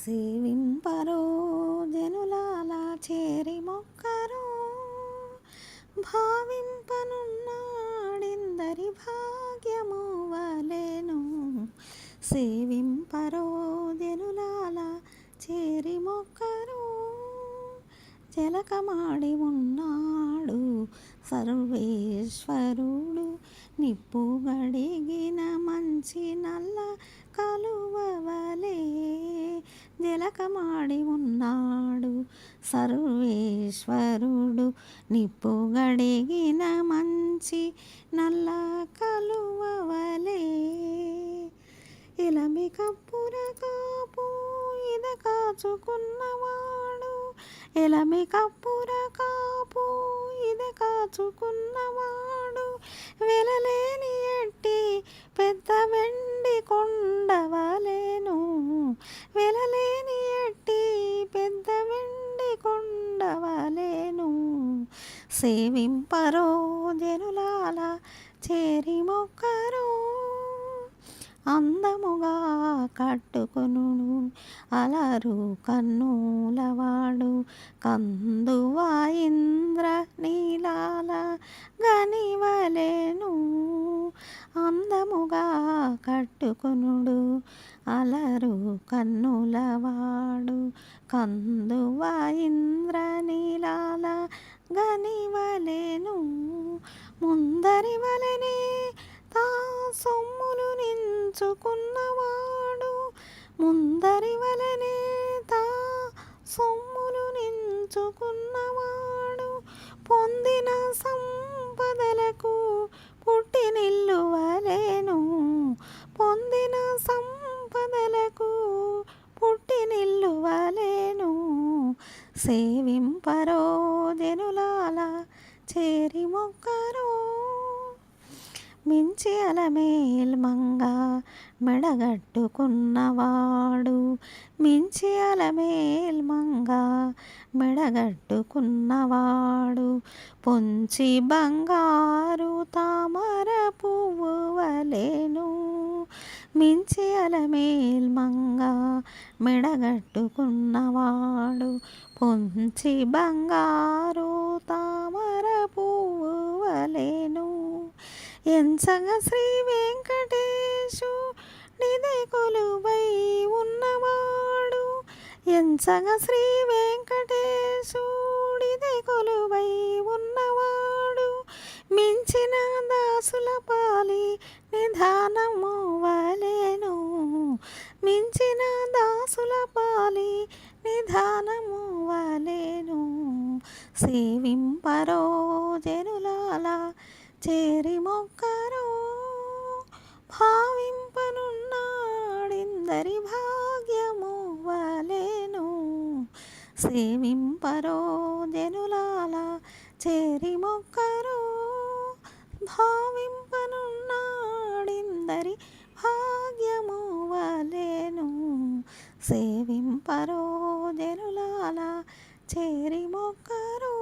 సేవింపరో జనులాలా చేరి మొక్కరో భావింపనున్నాడిందరి భాగ్యము వలెను. సేవింపరో జనులాలా చేరి మొక్కరో జలకమాడి ఉన్నాడు సర్వేశ్వరుడు, నిప్పు గడిగిన మంచి నల్ల కలువవలే. జలకమాడి ఉన్నాడు సర్వేశ్వరుడు, నిప్పు గడిగిన మంచి నల్ల కలువవలే. ఇలమి కప్పుర కాపు ఇద కాచుకున్నవాడు, ఇలమి కప్పుర కాపు ఇద కాచుకున్నవాడు, వెలలేని ఎట్టి పెద్ద వెండి కొండవలెను. వెలలేని ఎట్టి పెద్ద వెండి కొండవలెను. సేవింపరో జనులాలా చేరి మొక్కరో అందముగా కట్టుకొనుడు అలరు కన్నులవాడు, కందువా ఇంద్ర నీలాల గనివలెను. అందముగా కట్టుకొనుడు అలరు కన్నులవాడు, కందువా ఇంద్ర నీలాల గనివలెను. ముందరి వలనే తా సొమ్ములు నించుకున్నవాడు, ముందరి వలనే తా సొమ్ములు నించుకున్నవాడు, పొందిన సంపదలకు పుట్టినిల్లు వలెను. పొందిన సంపదలకు పుట్టినిల్లు వలెను. సేవింపరో జనులాలా చేరి మొక్కరో మించి అలమేల్ మంగ మెడగట్టుకున్నవాడు, మించి అలమేల్ మంగ మెడగట్టుకున్నవాడు, పొంచి బంగారు తామర పువ్వు వలెను. మించి అలమేల్ మంగ మెడగట్టుకున్నవాడు, పొంచి బంగారు తామర పువ్వు వలెను. ఎంచగ శ్రీ వెంకటేశు నిదే కొలువై ఉన్నవాడు, ఎంచగ శ్రీ వెంకటేశుడిదే కొలువై ఉన్నవాడు, మించిన దాసుల పాలి నిధానము వలెను. మించిన దాసుల పాలి నిధానము వలెను. సేవింపరో జనులాలా చేరి మొక్కరో భావింపనున్నాడిందరి భాగ్యము వలెను. సేవింపరో జనులాలా చేరి మొక్కరో భావింపనున్నాడిందరి భాగ్యము వలెను. సేవింపరో జనులాలా చేరి మొక్కరో.